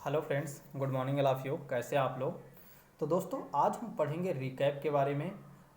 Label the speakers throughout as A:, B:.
A: Hello friends, good morning all of you. कैसे हैं आप लोग। तो दोस्तों आज हम पढ़ेंगे रिकैप के बारे में।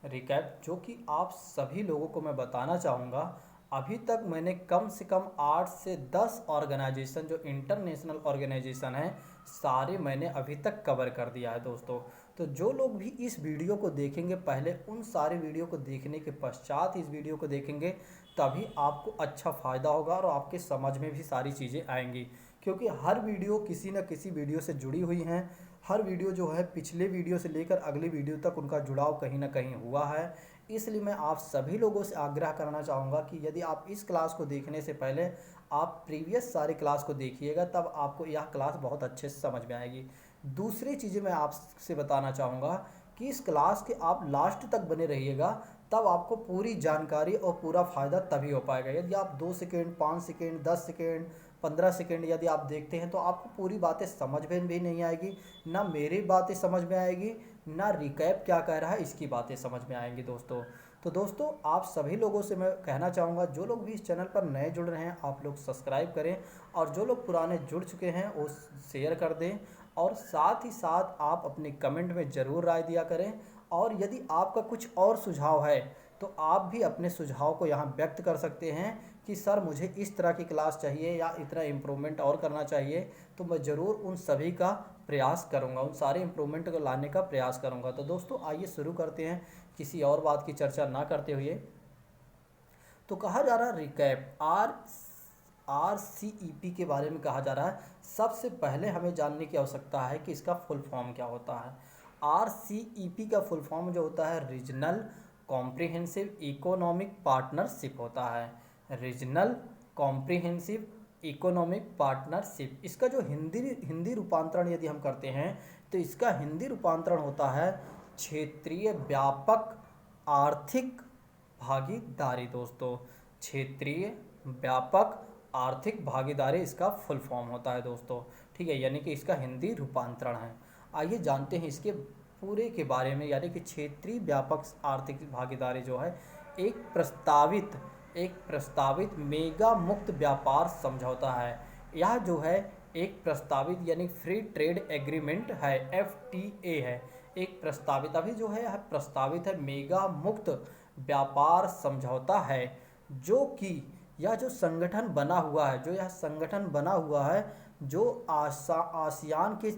A: रिकैप जो कि आप सभी लोगों को मैं बताना चाहूँगा। अभी तक मैंने कम से कम 8 से 10 ऑर्गेनाइजेशन जो इंटरनेशनल ऑर्गेनाइजेशन है सारे मैंने अभी तक कवर कर दिया है दोस्तों। तो जो लोग भी इस वीडियो को देखेंगे पहले उन सारे वीडियो को देखने के पश्चात इस वीडियो को देखेंगे तभी आपको अच्छा फ़ायदा होगा और आपके समझ में भी सारी चीज़ें आएंगी, क्योंकि हर वीडियो किसी न किसी वीडियो से जुड़ी हुई हैं। हर वीडियो जो है पिछले वीडियो से लेकर अगली वीडियो तक उनका जुड़ाव कहीं ना कहीं हुआ है। इसलिए मैं आप सभी लोगों से आग्रह करना चाहूँगा कि यदि आप इस क्लास को देखने से पहले आप प्रीवियस सारी क्लास को देखिएगा, तब आपको यह क्लास बहुत अच्छे से समझ में आएगी। दूसरी चीज़ें मैं आपसे बताना चाहूँगा कि इस क्लास के आप लास्ट तक बने रहिएगा, तब आपको पूरी जानकारी और पूरा फ़ायदा तभी हो पाएगा। यदि आप 2 सेकेंड 5 सेकेंड 10 सेकेंड 15 सेकेंड यदि आप देखते हैं तो आपको पूरी बातें समझ में भी नहीं आएगी, ना मेरी बातें समझ में आएगी, ना रिकैप क्या कह रहा है इसकी बातें समझ में आएंगी दोस्तों। तो दोस्तों आप सभी लोगों से मैं कहना चाहूँगा, जो लोग भी इस चैनल पर नए जुड़ रहे हैं आप लोग सब्सक्राइब करें, और जो लोग पुराने जुड़ चुके हैं वो शेयर कर दें, और साथ ही साथ आप अपने कमेंट में ज़रूर राय दिया करें। और यदि आपका कुछ और सुझाव है तो आप भी अपने सुझाव को यहाँ व्यक्त कर सकते हैं कि सर मुझे इस तरह की क्लास चाहिए या इतना इम्प्रूवमेंट और करना चाहिए। तो मैं ज़रूर उन सभी का प्रयास करूँगा, उन सारे इम्प्रूवमेंट को लाने का प्रयास करूँगा। तो दोस्तों आइए शुरू करते हैं किसी और बात की चर्चा ना करते हुए। तो कहा जा रहा है रिकैप RCEP के बारे में कहा जा रहा है। सबसे पहले हमें जानने की आवश्यकता है कि इसका फुल फॉर्म क्या होता है। RCEP का फुल फॉर्म जो होता है रीजनल कॉम्प्रिहेंसिव इकोनॉमिक पार्टनरशिप होता है। रीजनल कॉम्प्रिहेंसिव इकोनॉमिक पार्टनरशिप, इसका जो हिंदी रूपांतरण यदि हम करते हैं तो इसका हिंदी रूपांतरण होता है क्षेत्रीय व्यापक आर्थिक भागीदारी दोस्तों। क्षेत्रीय व्यापक आर्थिक भागीदारी इसका फुल फॉर्म होता है दोस्तों। ठीक है, यानी कि इसका हिंदी रूपांतरण है। आइए जानते हैं इसके पूरे के बारे में। यानी कि क्षेत्रीय व्यापक आर्थिक भागीदारी जो है एक प्रस्तावित मेगा मुक्त व्यापार समझौता है। यह जो है एक प्रस्तावित यानी फ्री ट्रेड एग्रीमेंट है, FTA है। एक प्रस्तावित अभी जो है प्रस्तावित है मेगा मुक्त व्यापार समझौता है, जो कि यह जो संगठन बना हुआ है जो आसियान के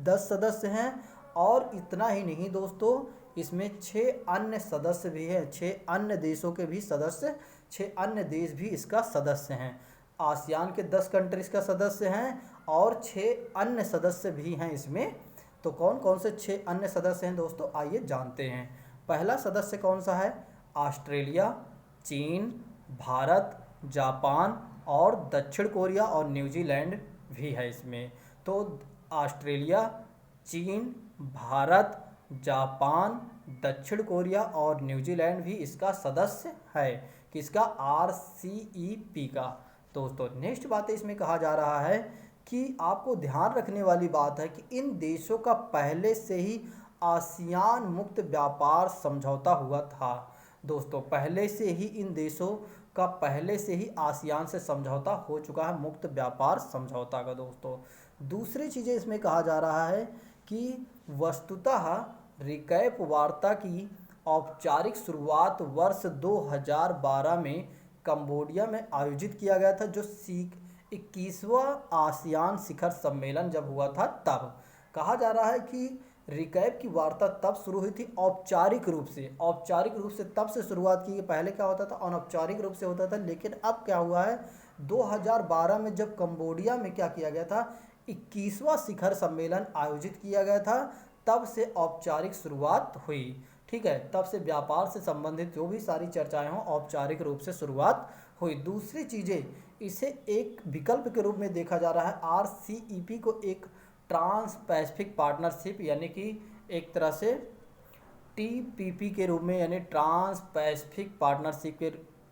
A: 10 सदस्य हैं। और इतना ही नहीं दोस्तों, इसमें 6 अन्य सदस्य भी हैं, 6 अन्य देशों के भी सदस्य, 6 अन्य देश भी इसका सदस्य हैं। आसियान के 10 कंट्रीज का सदस्य हैं और 6 अन्य सदस्य भी हैं इसमें। तो कौन कौन से 6 अन्य सदस्य हैं दोस्तों, आइए जानते हैं। पहला सदस्य कौन सा है? ऑस्ट्रेलिया, चीन, भारत, जापान और दक्षिण कोरिया और न्यूजीलैंड भी है इसमें। तो ऑस्ट्रेलिया, चीन, भारत, जापान, दक्षिण कोरिया और न्यूजीलैंड भी इसका सदस्य है, किसका? RCEP का। दोस्तों नेक्स्ट बात इसमें कहा जा रहा है कि आपको ध्यान रखने वाली बात है कि इन देशों का पहले से ही आसियान मुक्त व्यापार समझौता हुआ था दोस्तों। पहले से ही इन देशों का पहले से ही आसियान से समझौता हो चुका है, मुक्त व्यापार समझौता का दोस्तों। दूसरी चीज़ें इसमें कहा जा रहा है कि वस्तुतः रिकैप वार्ता की औपचारिक शुरुआत वर्ष 2012 में कंबोडिया में आयोजित किया गया था, जो 21वां आसियान शिखर सम्मेलन जब हुआ था तब। कहा जा रहा है कि रिकैप की वार्ता तब शुरू हुई थी औपचारिक रूप से तब से शुरुआत की। पहले क्या होता था? अनौपचारिक रूप से होता था। लेकिन अब क्या हुआ है, 2012 में जब कंबोडिया में क्या किया गया था, 21वां शिखर सम्मेलन आयोजित किया गया था, तब से औपचारिक शुरुआत हुई। ठीक है, तब से व्यापार से संबंधित जो भी सारी चर्चाएं हों औपचारिक रूप से शुरुआत हुई। दूसरी चीज़ें, इसे एक विकल्प के रूप में देखा जा रहा है। RCEP को एक ट्रांस पैसिफिक पार्टनरशिप यानी कि एक तरह से TPP के रूप में, यानी ट्रांस पैसिफिक पार्टनरशिप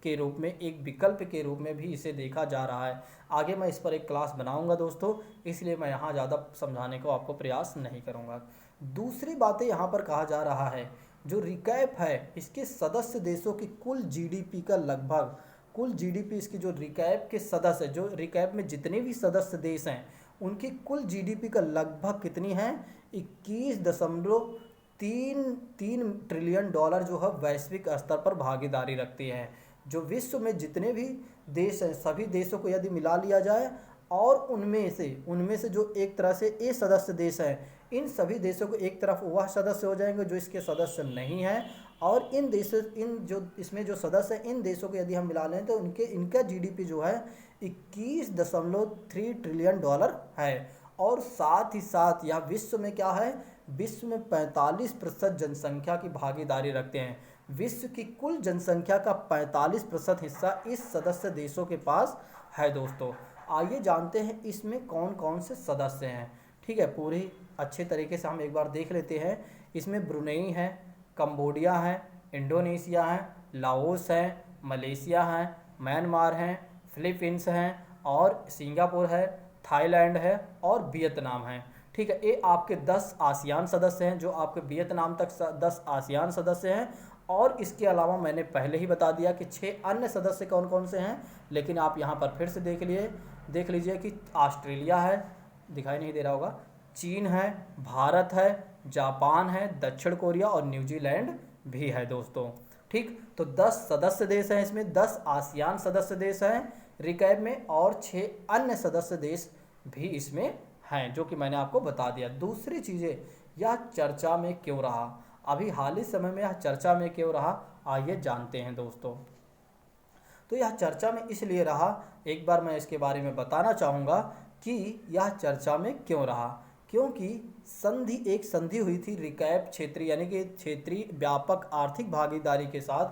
A: के रूप में, एक विकल्प के रूप में भी इसे देखा जा रहा है। आगे मैं इस पर एक क्लास बनाऊंगा दोस्तों, इसलिए मैं यहाँ ज़्यादा समझाने को आपको प्रयास नहीं करूँगा। दूसरी बातें यहाँ पर कहा जा रहा है, जो रिकैप है इसके सदस्य देशों की कुल GDP का लगभग, कुल GDP इसकी जो रिकैप के सदस्य, जो रिकैप में जितने भी सदस्य देश हैं उनकी कुल जीडीपी का लगभग कितनी है, 21.33 ट्रिलियन डॉलर जो है वैश्विक स्तर पर भागीदारी रखती है। जो विश्व में जितने भी देश हैं सभी देशों को यदि मिला लिया जाए और उनमें से जो एक तरह से ये सदस्य देश हैं, इन सभी देशों को एक तरफ वह सदस्य हो जाएंगे जो इसके सदस्य नहीं हैं, और इन देशों इन जो इसमें जो सदस्य हैं इन देशों को यदि हम मिला लें तो इनका जीडीपी जो है 21.3 ट्रिलियन डॉलर है। और साथ ही साथ यह विश्व में क्या है, विश्व में 45% जनसंख्या की भागीदारी रखते हैं। विश्व की कुल जनसंख्या का 45% हिस्सा इस सदस्य देशों के पास है दोस्तों। आइए जानते हैं इसमें कौन कौन से सदस्य हैं। ठीक है, पूरी अच्छे तरीके से हम एक बार देख लेते हैं। इसमें ब्रुनेई है, कंबोडिया है, इंडोनेशिया है, लाओस है, मलेशिया है, म्यांमार है, फिलीपींस हैं और सिंगापुर है, थाईलैंड है और वियतनाम है। ठीक है, ये आपके 10 आसियान सदस्य हैं, जो आपके वियतनाम तक 10 आसियान सदस्य हैं। और इसके अलावा मैंने पहले ही बता दिया कि 6 अन्य सदस्य कौन कौन से हैं, लेकिन आप यहाँ पर फिर से देख लीजिए कि ऑस्ट्रेलिया है, दिखाई नहीं दे रहा होगा, चीन है, भारत है, जापान है, दक्षिण कोरिया और न्यूजीलैंड भी है दोस्तों। ठीक, तो 10 सदस्य देश हैं, इसमें 10 आसियान सदस्य देश हैं रिकैप में और 6 अन्य सदस्य देश भी इसमें हैं, जो कि मैंने आपको बता दिया। दूसरी चीज़ें, यह चर्चा में क्यों रहा, अभी हाल ही समय में यह चर्चा में क्यों रहा, आइए जानते हैं दोस्तों। तो यह चर्चा में इसलिए रहा, एक बार मैं इसके बारे में बताना चाहूँगा कि यह चर्चा में क्यों रहा, क्योंकि एक संधि हुई थी रिकैप क्षेत्रीय यानी कि क्षेत्रीय व्यापक आर्थिक भागीदारी के साथ।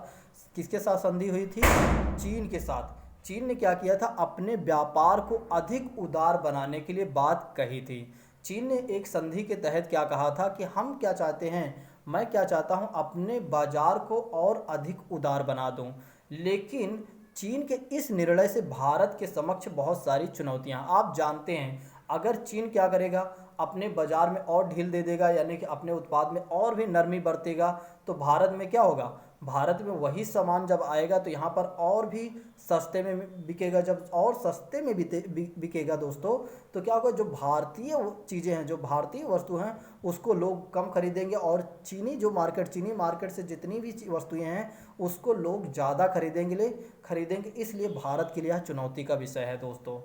A: किसके साथ संधि हुई थी, चीन के साथ। चीन ने क्या किया था, अपने व्यापार को अधिक उदार बनाने के लिए बात कही थी। चीन ने एक संधि के तहत क्या कहा था कि हम क्या चाहते हैं, मैं क्या चाहता हूं, अपने बाजार को और अधिक उदार बना दूं। लेकिन चीन के इस निर्णय से भारत के समक्ष बहुत सारी चुनौतियां, आप जानते हैं अगर चीन क्या करेगा, अपने बाजार में और ढील दे देगा, यानी कि अपने उत्पाद में और भी नरमी बरतेगा, तो भारत में क्या होगा, भारत में वही सामान जब आएगा तो यहाँ पर और भी सस्ते में बिकेगा। जब और सस्ते में बिकेगा दोस्तों, तो क्या होगा, जो भारतीय चीज़ें हैं, जो भारतीय वस्तु हैं, उसको लोग कम खरीदेंगे और चीनी मार्केट से जितनी भी वस्तुएं हैं उसको लोग ज़्यादा खरीदेंगे। इसलिए भारत के लिए यह चुनौती का विषय है दोस्तों।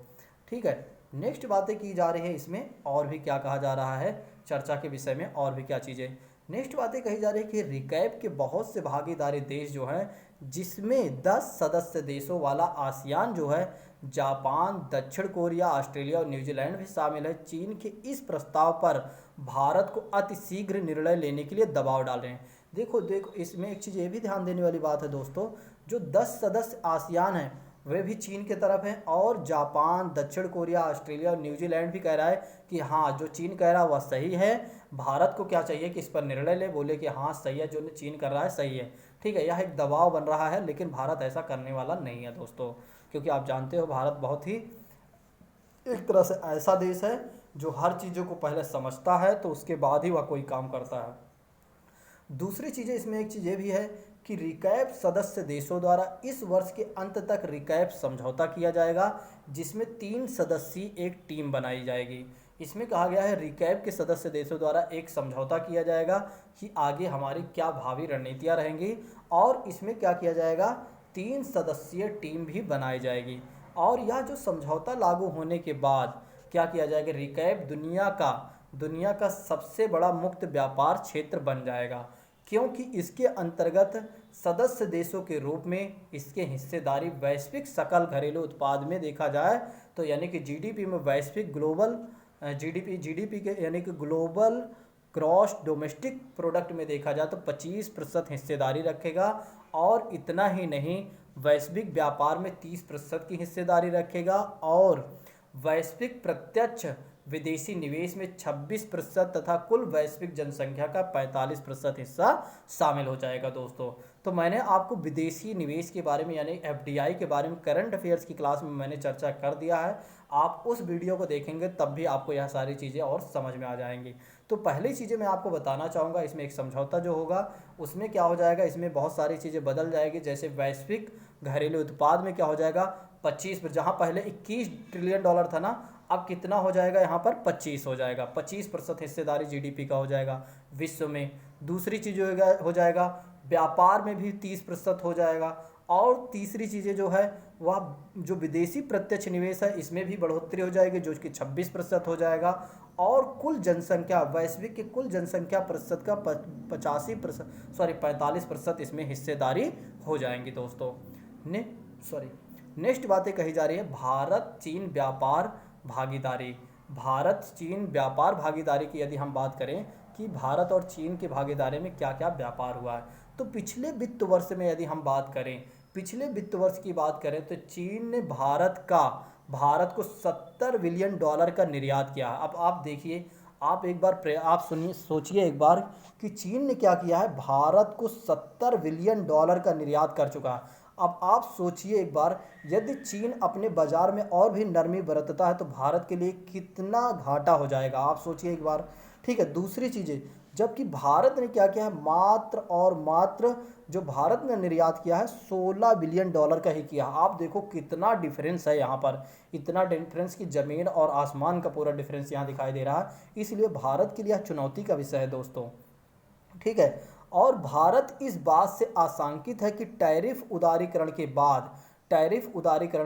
A: ठीक है, नेक्स्ट बातें की जा रही है इसमें, और भी क्या कहा जा रहा है चर्चा के विषय में, और भी क्या चीज़ें नेक्स्ट बातें कही जा रही है कि रिकैप के बहुत से भागीदारी देश जो हैं, जिसमें 10 सदस्य देशों वाला आसियान जो है, जापान, दक्षिण कोरिया, ऑस्ट्रेलिया और न्यूजीलैंड भी शामिल है, चीन के इस प्रस्ताव पर भारत को अतिशीघ्र निर्णय लेने के लिए दबाव डाल रहे हैं। देखो इसमें एक चीज़ ये भी ध्यान देने वाली बात है दोस्तों, जो 10 सदस्य आसियान हैं वे भी चीन के तरफ हैं, और जापान, दक्षिण कोरिया, ऑस्ट्रेलिया और न्यूजीलैंड भी कह रहा है कि हाँ, जो चीन कह रहा है वह सही है। भारत को क्या चाहिए कि इस पर निर्णय ले, बोले कि हाँ सही है, जो चीन कर रहा है सही है। ठीक है, यह एक दबाव बन रहा है, लेकिन भारत ऐसा करने वाला नहीं है दोस्तों, क्योंकि आप जानते हो भारत बहुत ही एक तरह से ऐसा देश है जो हर चीज़ों को पहले समझता है तो उसके बाद ही वह कोई काम करता है। दूसरी चीज़ें इसमें एक चीज़ ये भी है कि रिकैप सदस्य देशों द्वारा इस वर्ष के अंत तक रिकैप समझौता किया जाएगा, जिसमें 3 सदस्यीय एक टीम बनाई जाएगी। इसमें कहा गया है रिकैप के सदस्य देशों द्वारा एक समझौता किया जाएगा कि आगे हमारी क्या भावी रणनीतियाँ रहेंगी, और इसमें क्या किया जाएगा, 3 सदस्यीय टीम भी बनाई जाएगी। और यह जो समझौता लागू होने के बाद क्या किया जाएगा, रिकैप दुनिया का सबसे बड़ा मुक्त व्यापार क्षेत्र बन जाएगा, क्योंकि इसके अंतर्गत सदस्य देशों के रूप में इसके हिस्सेदारी वैश्विक सकल घरेलू उत्पाद में देखा जाए तो यानी कि जीडीपी में वैश्विक ग्लोबल जीडीपी के यानी कि ग्लोबल क्रॉस डोमेस्टिक प्रोडक्ट में देखा जाए तो 25% हिस्सेदारी रखेगा। और इतना ही नहीं, वैश्विक व्यापार में 30% की हिस्सेदारी रखेगा, और वैश्विक प्रत्यक्ष विदेशी निवेश में 26% तथा कुल वैश्विक जनसंख्या का 45% हिस्सा शामिल हो जाएगा दोस्तों। तो मैंने आपको विदेशी निवेश के बारे में यानी एफडीआई के बारे में करंट अफेयर्स की क्लास में मैंने चर्चा कर दिया है, आप उस वीडियो को देखेंगे तब भी आपको यह सारी चीज़ें और समझ में आ जाएंगी। तो पहली चीज़ें मैं आपको बताना चाहूँगा, इसमें एक समझौता जो होगा उसमें क्या हो जाएगा, इसमें बहुत सारी चीज़ें बदल जाएगी। जैसे वैश्विक घरेलू उत्पाद में क्या हो जाएगा 25, जहाँ पहले 21 ट्रिलियन डॉलर था ना, अब कितना हो जाएगा यहाँ पर 25 हो जाएगा, 25% हिस्सेदारी जीडीपी का हो जाएगा विश्व में। दूसरी चीज़ हो जाएगा व्यापार में भी 30% हो जाएगा। और तीसरी चीज़ें जो है वह जो विदेशी प्रत्यक्ष निवेश है इसमें भी बढ़ोतरी हो जाएगी जो कि 26% हो जाएगा। और कुल जनसंख्या, वैश्विक की कुल जनसंख्या प्रतिशत का 45% इसमें हिस्सेदारी हो जाएंगी दोस्तों। नेक्स्ट बातें कही जा रही है भारत चीन व्यापार भागीदारी। भारत चीन व्यापार भागीदारी की यदि हम बात करें कि भारत और चीन की भागीदारी में क्या क्या व्यापार हुआ है, तो पिछले वित्त वर्ष में यदि हम बात करें, पिछले वित्त वर्ष की बात करें तो चीन ने भारत को $70 बिलियन का निर्यात किया। अब आप देखिए, आप एक बार आप सुनिए, सोचिए एक बार कि चीन ने क्या किया है, भारत को $70 बिलियन का निर्यात कर चुका है। अब आप सोचिए एक बार, यदि चीन अपने बाजार में और भी नरमी बरतता है तो भारत के लिए कितना घाटा हो जाएगा, आप सोचिए एक बार। ठीक है, दूसरी चीज़ें, जबकि भारत ने क्या किया है, मात्र और मात्र जो भारत ने निर्यात किया है $16 बिलियन का ही किया। आप देखो कितना डिफरेंस है यहाँ पर, इतना डिफरेंस की ज़मीन और आसमान का पूरा डिफरेंस यहाँ दिखाई दे रहा है। इसलिए भारत के लिए चुनौती का विषय है दोस्तों। ठीक है, और भारत इस बात से आशंकित है कि टैरिफ उदारीकरण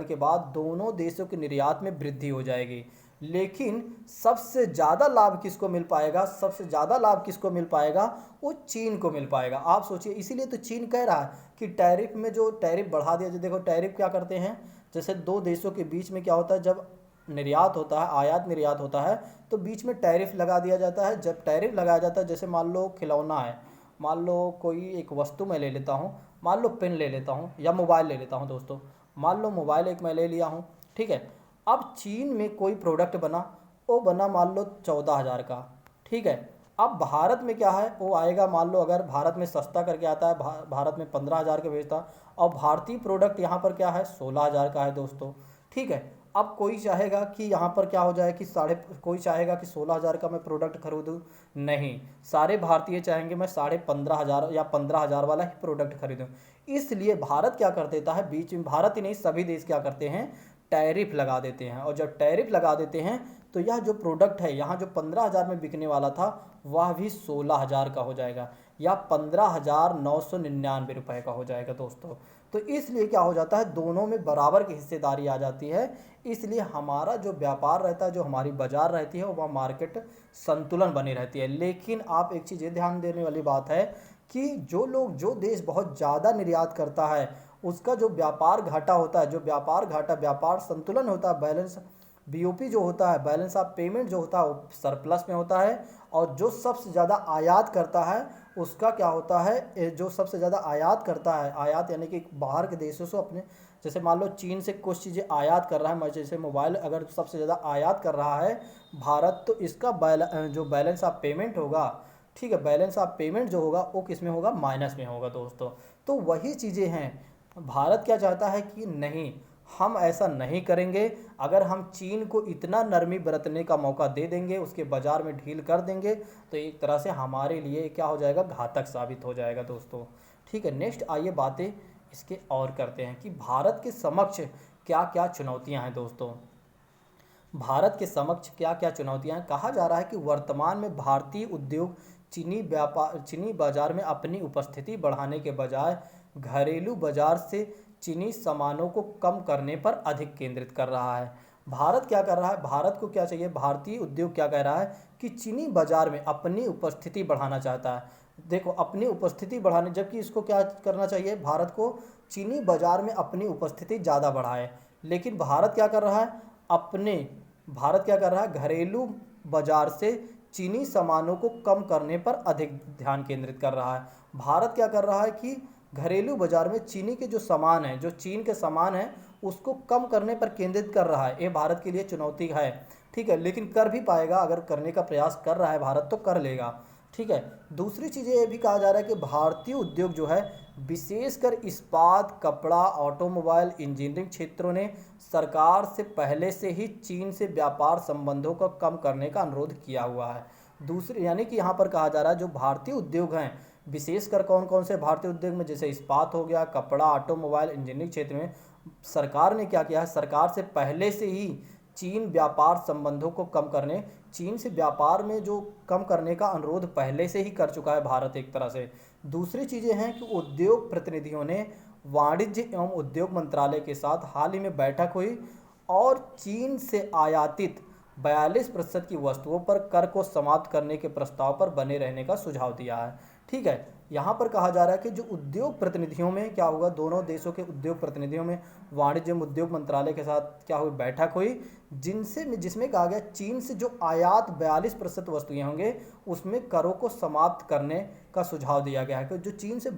A: के बाद दोनों देशों के निर्यात में वृद्धि हो जाएगी। लेकिन सबसे ज़्यादा लाभ किसको मिल पाएगा, वो चीन को मिल पाएगा। आप सोचिए, इसीलिए तो चीन कह रहा है कि टैरिफ में जो टैरिफ बढ़ा दिया जाए। देखो टैरिफ क्या करते हैं, जैसे दो देशों के बीच में क्या होता है, जब निर्यात होता है, आयात निर्यात होता है, तो बीच में टैरिफ लगा दिया जाता है। जब टैरिफ लगाया जाता है, जैसे मान लो खिलौना है, मान लो कोई एक वस्तु मैं ले लेता हूँ, मान लो पेन ले लेता हूँ या मोबाइल ले लेता हूँ दोस्तों, मान लो मोबाइल एक मैं ले लिया हूँ। ठीक है, अब चीन में कोई प्रोडक्ट बना, वो बना मान लो 14,000 का। ठीक है, अब भारत में क्या है, वो आएगा, मान लो अगर भारत में सस्ता करके आता है, भारत में 15,000 का बेचता, और भारतीय प्रोडक्ट यहाँ पर क्या है 16,000 का है दोस्तों। ठीक है, अब कोई चाहेगा कि यहाँ पर क्या हो जाए कि कोई चाहेगा कि 16,000 का मैं प्रोडक्ट खरीदूँ, नहीं, सारे भारतीय चाहेंगे मैं 15,500 या 15,000 वाला ही प्रोडक्ट खरीदूँ। इसलिए भारत क्या कर देता है, बीच में भारत ही नहीं सभी देश क्या करते हैं, टैरिफ लगा देते हैं। और जब टैरिफ लगा देते हैं तो यह जो प्रोडक्ट है, यहाँ जो 15,000 में बिकने वाला था वह भी 16,000 का हो जाएगा या 15,999 रुपये का हो जाएगा दोस्तों। तो इसलिए क्या हो जाता है, दोनों में बराबर की हिस्सेदारी आ जाती है। इसलिए हमारा जो व्यापार रहता है, जो हमारी बाजार रहती है, वह मार्केट संतुलन बनी रहती है। लेकिन आप एक चीज़ ये ध्यान देने वाली बात है कि जो देश बहुत ज़्यादा निर्यात करता है उसका जो व्यापार घाटा होता है, जो व्यापार संतुलन होता है, बैलेंस बीओपी जो होता है, बैलेंस ऑफ पेमेंट जो होता है, वो सरप्लस में होता है। और जो सबसे ज़्यादा आयात करता है उसका क्या होता है, जो सबसे ज़्यादा आयात करता है, आयात यानी कि बाहर के देशों से अपने, जैसे मान लो चीन से कुछ चीज़ें आयात कर रहा है, जैसे मोबाइल अगर सबसे ज़्यादा आयात कर रहा है भारत, तो इसका जो बैलेंस ऑफ पेमेंट होगा, ठीक है, बैलेंस ऑफ पेमेंट जो होगा वो किस में होगा, माइनस में होगा दोस्तों। तो वही चीज़ें हैं, भारत क्या चाहता है कि नहीं, हम ऐसा नहीं करेंगे। अगर हम चीन को इतना नरमी बरतने का मौका दे देंगे, उसके बाज़ार में ढील कर देंगे, तो एक तरह से हमारे लिए क्या हो जाएगा, घातक साबित हो जाएगा दोस्तों। ठीक है, नेक्स्ट आइए बातें इसके और करते हैं कि भारत के समक्ष क्या क्या चुनौतियां हैं दोस्तों। भारत के समक्ष क्या क्या चुनौतियां हैं, कहा जा रहा है कि वर्तमान में भारतीय उद्योग चीनी बाजार में अपनी उपस्थिति बढ़ाने के बजाय घरेलू बाजार से चीनी सामानों को कम करने पर अधिक केंद्रित कर रहा है। भारत क्या कर रहा है, भारत को क्या चाहिए, भारतीय उद्योग क्या कह रहा है कि चीनी बाजार में अपनी उपस्थिति बढ़ाना चाहता है। देखो अपनी उपस्थिति बढ़ाने, जबकि इसको क्या करना चाहिए, भारत को चीनी बाजार में अपनी उपस्थिति ज़्यादा बढ़ाए, लेकिन भारत क्या कर रहा है, घरेलू बाजार से चीनी सामानों को कम करने पर अधिक ध्यान केंद्रित कर रहा है। भारत क्या कर रहा है कि घरेलू बाजार में चीनी के जो सामान हैं, जो चीन के सामान हैं, उसको कम करने पर केंद्रित कर रहा है। ये भारत के लिए चुनौती है, ठीक है, लेकिन कर भी पाएगा, अगर करने का प्रयास कर रहा है भारत तो कर लेगा। ठीक है, दूसरी चीज़ें ये भी कहा जा रहा है कि भारतीय उद्योग जो है, विशेषकर इस्पात, कपड़ा, ऑटोमोबाइल, इंजीनियरिंग क्षेत्रों ने सरकार से पहले से ही चीन से व्यापार संबंधों को कम करने का अनुरोध किया हुआ है। दूसरे यानी कि यहाँ पर कहा जा रहा है जो भारतीय उद्योग हैं, विशेषकर कौन कौन से भारतीय उद्योग में, जैसे इस्पात हो गया, कपड़ा, ऑटोमोबाइल, इंजीनियरिंग क्षेत्र में सरकार ने क्या किया है, सरकार से पहले से ही चीन व्यापार संबंधों को कम करने, चीन से व्यापार में जो कम करने का अनुरोध पहले से ही कर चुका है भारत एक तरह से। दूसरी चीज़ें हैं कि उद्योग प्रतिनिधियों ने वाणिज्य एवं उद्योग मंत्रालय के साथ हाल ही में बैठक हुई और चीन से आयातित 42% की वस्तुओं पर कर को समाप्त करने के प्रस्ताव पर बने रहने का सुझाव दिया है। ठीक है, यहाँ पर कहा जा रहा है कि जो उद्योग प्रतिनिधियों में क्या होगा, दोनों देशों के उद्योग प्रतिनिधियों में वाणिज्य एवं उद्योग मंत्रालय के साथ क्या हुई, बैठक हुई, जिसमें कहा गया चीन से जो आयात 42% वस्तुएं होंगे उसमें करों को समाप्त करने का सुझाव दिया गया है। कि जो चीन से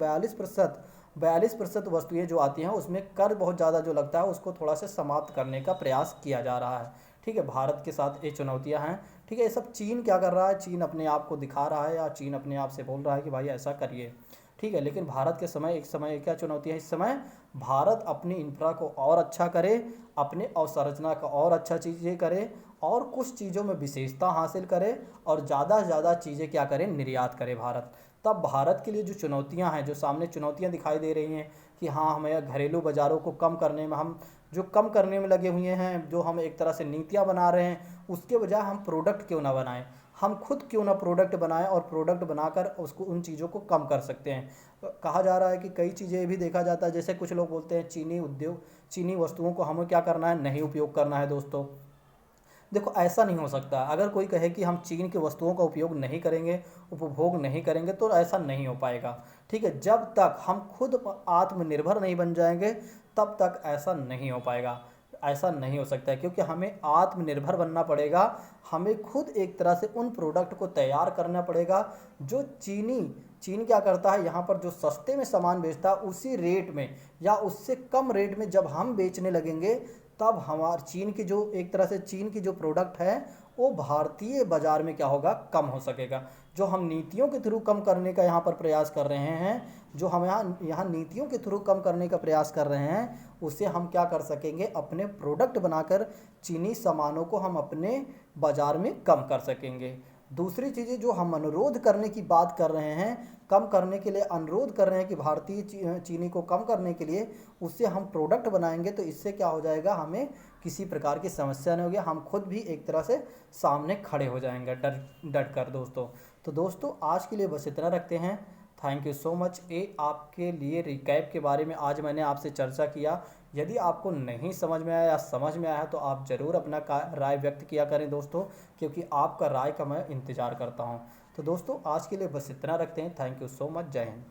A: 42% वस्तुएं जो आती हैं उसमें कर बहुत ज़्यादा जो लगता है उसको थोड़ा सा समाप्त करने का प्रयास किया जा रहा है। ठीक है, भारत के साथ ये चुनौतियां हैं। ठीक है, ये सब चीन क्या कर रहा है, चीन अपने आप को दिखा रहा है या चीन अपने आप से बोल रहा है कि भाई ऐसा करिए। ठीक है, लेकिन भारत के समय क्या चुनौती है इस समय, भारत अपनी इंफ्रा को और अच्छा करे, अपने अवसंरचना का और अच्छा चीज़ें करे और कुछ चीज़ों में विशेषता हासिल करे और ज़्यादा से ज़्यादा चीज़ें क्या करें, निर्यात करे भारत। तब भारत के लिए जो चुनौतियां हैं, जो सामने चुनौतियां दिखाई दे रही हैं कि हाँ हमें घरेलू बाज़ारों को कम करने में, हम जो कम करने में लगे हुए हैं, जो हम एक तरह से नीतियां बना रहे हैं, उसके बजाय हम प्रोडक्ट क्यों ना बनाएं, हम खुद क्यों ना प्रोडक्ट बनाएं और प्रोडक्ट बनाकर उसको उन चीज़ों को कम कर सकते हैं। कहा जा रहा है कि कई चीज़ें भी देखा जाता है, जैसे कुछ लोग बोलते हैं चीनी वस्तुओं को हमें क्या करना है, नहीं उपयोग करना है। दोस्तों देखो, ऐसा नहीं हो सकता। अगर कोई कहे कि हम चीन की वस्तुओं का उपयोग नहीं करेंगे, उपभोग नहीं करेंगे, तो ऐसा नहीं हो पाएगा। ठीक है, जब तक हम खुद आत्मनिर्भर नहीं बन जाएंगे तब तक ऐसा नहीं हो पाएगा, ऐसा नहीं हो सकता है, क्योंकि हमें आत्मनिर्भर बनना पड़ेगा। हमें खुद एक तरह से उन प्रोडक्ट को तैयार करना पड़ेगा जो चीन क्या करता है, यहाँ पर जो सस्ते में सामान बेचता है उसी रेट में या उससे कम रेट में जब हम बेचने लगेंगे, तब हमारे चीन की जो प्रोडक्ट है वो भारतीय बाजार में क्या होगा, कम हो सकेगा। जो हम नीतियों के थ्रू कम करने का यहाँ पर प्रयास कर रहे हैं, जो हम यहाँ नीतियों के थ्रू कम करने का प्रयास कर रहे हैं, उससे हम क्या कर सकेंगे, अपने प्रोडक्ट बनाकर चीनी सामानों को हम अपने बाजार में कम कर सकेंगे। दूसरी चीज़ें जो हम अनुरोध करने की बात कर रहे हैं, कम करने के लिए अनुरोध कर रहे हैं कि भारतीय चीनी को कम करने के लिए उससे हम प्रोडक्ट बनाएंगे, तो इससे क्या हो जाएगा, हमें किसी प्रकार की समस्या नहीं होगी, हम खुद भी एक तरह से सामने खड़े हो जाएंगे डट कर। तो दोस्तों आज के लिए बस इतना रखते हैं। Thank you so much. ये आपके लिए रिकैप के बारे में आज मैंने आपसे चर्चा किया। यदि आपको नहीं समझ में आया या समझ में आया तो आप ज़रूर अपना राय व्यक्त किया करें दोस्तों, क्योंकि आपका राय का मैं इंतज़ार करता हूं। तो दोस्तों आज के लिए बस इतना रखते हैं। Thank you so much. जय हिंद।